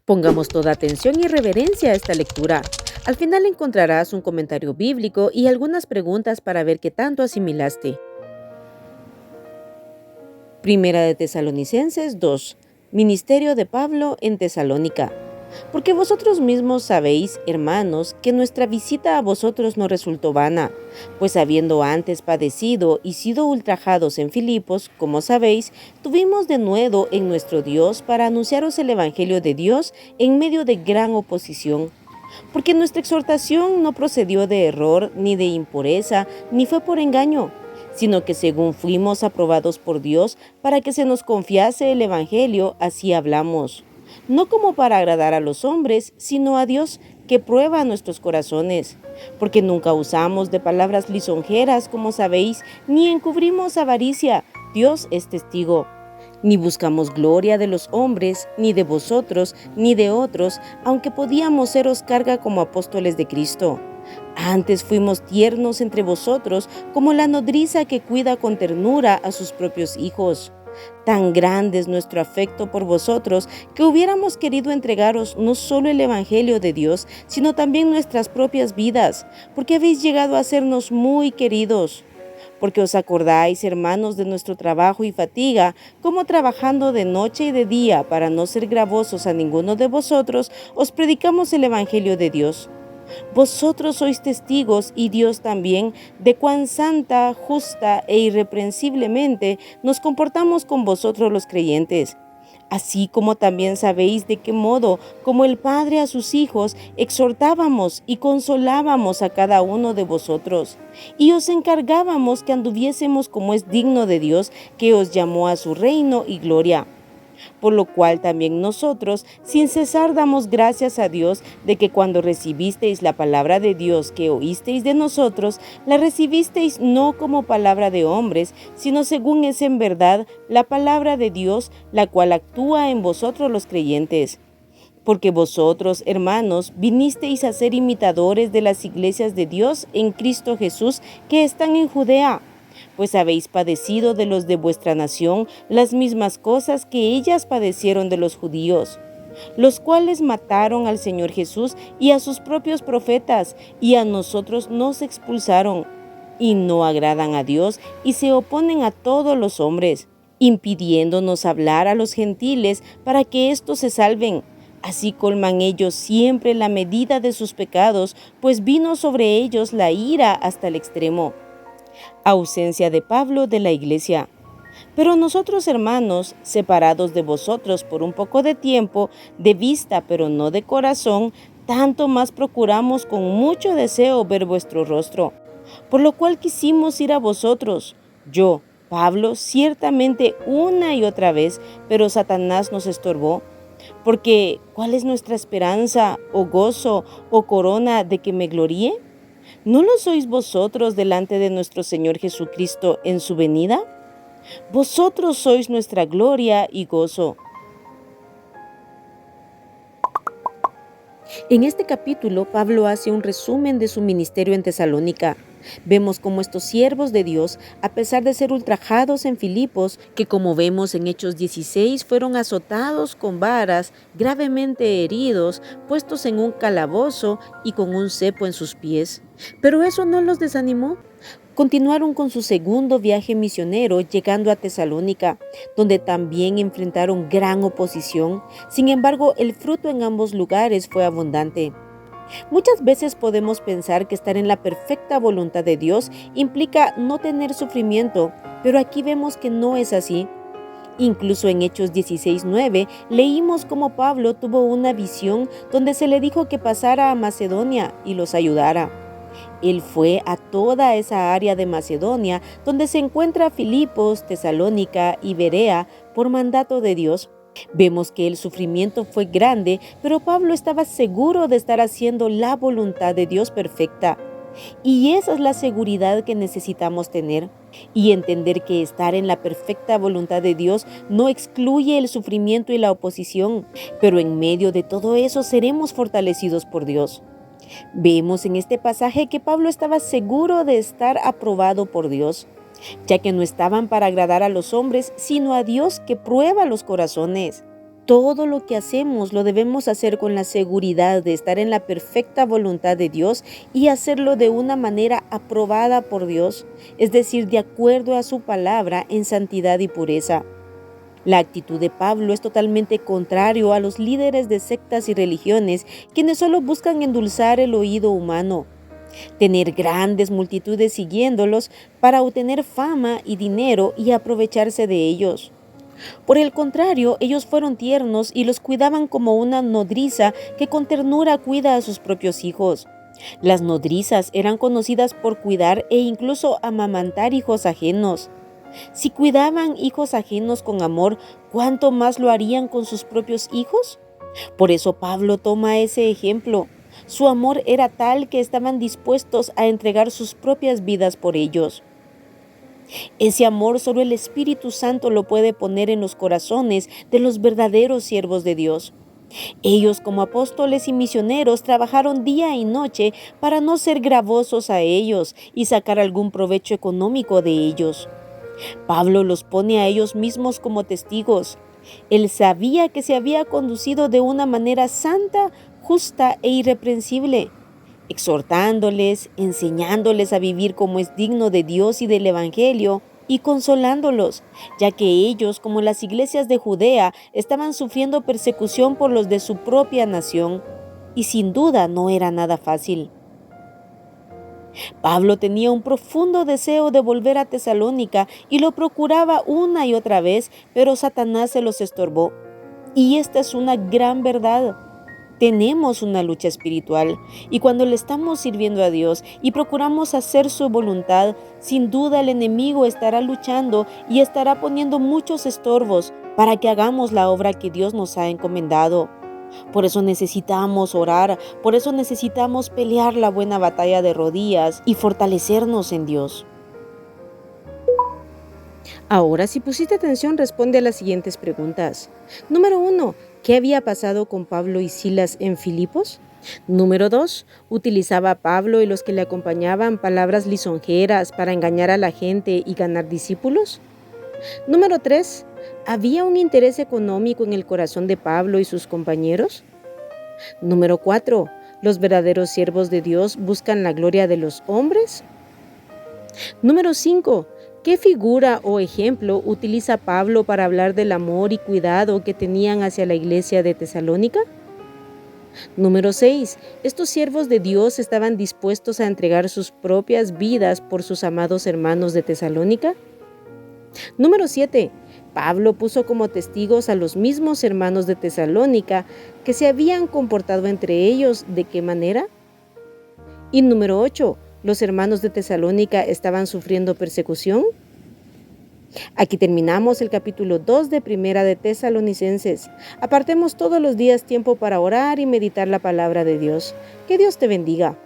Pongamos toda atención y reverencia a esta lectura. Al final encontrarás un comentario bíblico y algunas preguntas para ver qué tanto asimilaste. Primera de Tesalonicenses 2. Ministerio de Pablo en Tesalónica. Porque vosotros mismos sabéis, hermanos, que nuestra visita a vosotros no resultó vana, pues habiendo antes padecido y sido ultrajados en Filipos, como sabéis, tuvimos de nuevo en nuestro Dios para anunciaros el Evangelio de Dios en medio de gran oposición. Porque nuestra exhortación no procedió de error, ni de impureza, ni fue por engaño, sino que según fuimos aprobados por Dios para que se nos confiase el Evangelio, así hablamos. No como para agradar a los hombres, sino a Dios, que prueba nuestros corazones. Porque nunca usamos de palabras lisonjeras, como sabéis, ni encubrimos avaricia. Dios es testigo. Ni buscamos gloria de los hombres, ni de vosotros, ni de otros, aunque podíamos seros carga como apóstoles de Cristo. Antes fuimos tiernos entre vosotros, como la nodriza que cuida con ternura a sus propios hijos. Tan grande es nuestro afecto por vosotros, que hubiéramos querido entregaros no solo el Evangelio de Dios, sino también nuestras propias vidas, porque habéis llegado a sernos muy queridos. Porque os acordáis, hermanos, de nuestro trabajo y fatiga, como trabajando de noche y de día para no ser gravosos a ninguno de vosotros, os predicamos el Evangelio de Dios. Vosotros sois testigos, y Dios también, de cuán santa, justa e irreprensiblemente nos comportamos con vosotros los creyentes. Así como también sabéis de qué modo, como el Padre a sus hijos, exhortábamos y consolábamos a cada uno de vosotros, y os encargábamos que anduviésemos como es digno de Dios, que os llamó a su reino y gloria. Por lo cual también nosotros, sin cesar, damos gracias a Dios de que cuando recibisteis la palabra de Dios que oísteis de nosotros, la recibisteis no como palabra de hombres, sino según es en verdad la palabra de Dios, la cual actúa en vosotros los creyentes. Porque vosotros, hermanos, vinisteis a ser imitadores de las iglesias de Dios en Cristo Jesús que están en Judea, pues habéis padecido de los de vuestra nación las mismas cosas que ellas padecieron de los judíos, los cuales mataron al Señor Jesús y a sus propios profetas, y a nosotros nos expulsaron, y no agradan a Dios, y se oponen a todos los hombres, impidiéndonos hablar a los gentiles para que éstos se salven. Así colman ellos siempre la medida de sus pecados, pues vino sobre ellos la ira hasta el extremo. Ausencia de Pablo de la iglesia. Pero nosotros, hermanos, separados de vosotros por un poco de tiempo, de vista pero no de corazón, tanto más procuramos con mucho deseo ver vuestro rostro, por lo cual quisimos ir a vosotros. Yo, Pablo, ciertamente una y otra vez, pero Satanás nos estorbó. Porque, ¿cuál es nuestra esperanza, o gozo, o corona de que me gloríe? ¿No lo sois vosotros delante de nuestro Señor Jesucristo en su venida? Vosotros sois nuestra gloria y gozo. En este capítulo, Pablo hace un resumen de su ministerio en Tesalónica. Vemos cómo estos siervos de Dios, a pesar de ser ultrajados en Filipos, que como vemos en Hechos 16, fueron azotados con varas, gravemente heridos, puestos en un calabozo y con un cepo en sus pies. Pero eso no los desanimó. Continuaron con su segundo viaje misionero, llegando a Tesalónica, donde también enfrentaron gran oposición. Sin embargo, el fruto en ambos lugares fue abundante. Muchas veces podemos pensar que estar en la perfecta voluntad de Dios implica no tener sufrimiento, pero aquí vemos que no es así. Incluso en Hechos 16:9 leímos cómo Pablo tuvo una visión donde se le dijo que pasara a Macedonia y los ayudara. Él fue a toda esa área de Macedonia donde se encuentra Filipos, Tesalónica y Berea por mandato de Dios. Vemos que el sufrimiento fue grande, pero Pablo estaba seguro de estar haciendo la voluntad de Dios perfecta. Y esa es la seguridad que necesitamos tener, y entender que estar en la perfecta voluntad de Dios no excluye el sufrimiento y la oposición, pero en medio de todo eso seremos fortalecidos por Dios. Vemos en este pasaje que Pablo estaba seguro de estar aprobado por Dios, ya que no estaban para agradar a los hombres, sino a Dios que prueba los corazones. Todo lo que hacemos lo debemos hacer con la seguridad de estar en la perfecta voluntad de Dios y hacerlo de una manera aprobada por Dios, es decir, de acuerdo a su palabra en santidad y pureza. La actitud de Pablo es totalmente contrario a los líderes de sectas y religiones, quienes solo buscan endulzar el oído humano, tener grandes multitudes siguiéndolos para obtener fama y dinero y aprovecharse de ellos. Por el contrario, ellos fueron tiernos y los cuidaban como una nodriza que con ternura cuida a sus propios hijos. Las nodrizas eran conocidas por cuidar e incluso amamantar hijos ajenos. Si cuidaban hijos ajenos con amor, ¿cuánto más lo harían con sus propios hijos? Por eso Pablo toma ese ejemplo. Su amor era tal que estaban dispuestos a entregar sus propias vidas por ellos. Ese amor solo el Espíritu Santo lo puede poner en los corazones de los verdaderos siervos de Dios. Ellos, como apóstoles y misioneros, trabajaron día y noche para no ser gravosos a ellos y sacar algún provecho económico de ellos. Pablo los pone a ellos mismos como testigos. Él sabía que se había conducido de una manera santa, justa e irreprensible, exhortándoles, enseñándoles a vivir como es digno de Dios y del Evangelio, y consolándolos, ya que ellos, como las iglesias de Judea, estaban sufriendo persecución por los de su propia nación, y sin duda no era nada fácil. Pablo tenía un profundo deseo de volver a Tesalónica y lo procuraba una y otra vez, pero Satanás se los estorbó. Y esta es una gran verdad. Tenemos una lucha espiritual y cuando le estamos sirviendo a Dios y procuramos hacer su voluntad, sin duda el enemigo estará luchando y estará poniendo muchos estorbos para que hagamos la obra que Dios nos ha encomendado. Por eso necesitamos orar, por eso necesitamos pelear la buena batalla de rodillas y fortalecernos en Dios. Ahora, si pusiste atención, responde a las siguientes preguntas. Número 1. ¿Qué había pasado con Pablo y Silas en Filipos? Número 2. ¿Utilizaba Pablo y los que le acompañaban palabras lisonjeras para engañar a la gente y ganar discípulos? Número 3. ¿Había un interés económico en el corazón de Pablo y sus compañeros? Número 4. ¿Los verdaderos siervos de Dios buscan la gloria de los hombres? Número 5. ¿Qué figura o ejemplo utiliza Pablo para hablar del amor y cuidado que tenían hacia la iglesia de Tesalónica? Número 6. ¿Estos siervos de Dios estaban dispuestos a entregar sus propias vidas por sus amados hermanos de Tesalónica? Número 7. Pablo puso como testigos a los mismos hermanos de Tesalónica que se habían comportado entre ellos, ¿de qué manera? Y número 8. ¿Los hermanos de Tesalónica estaban sufriendo persecución? Aquí terminamos el capítulo 2 de Primera de Tesalonicenses. Apartemos todos los días tiempo para orar y meditar la palabra de Dios. Que Dios te bendiga.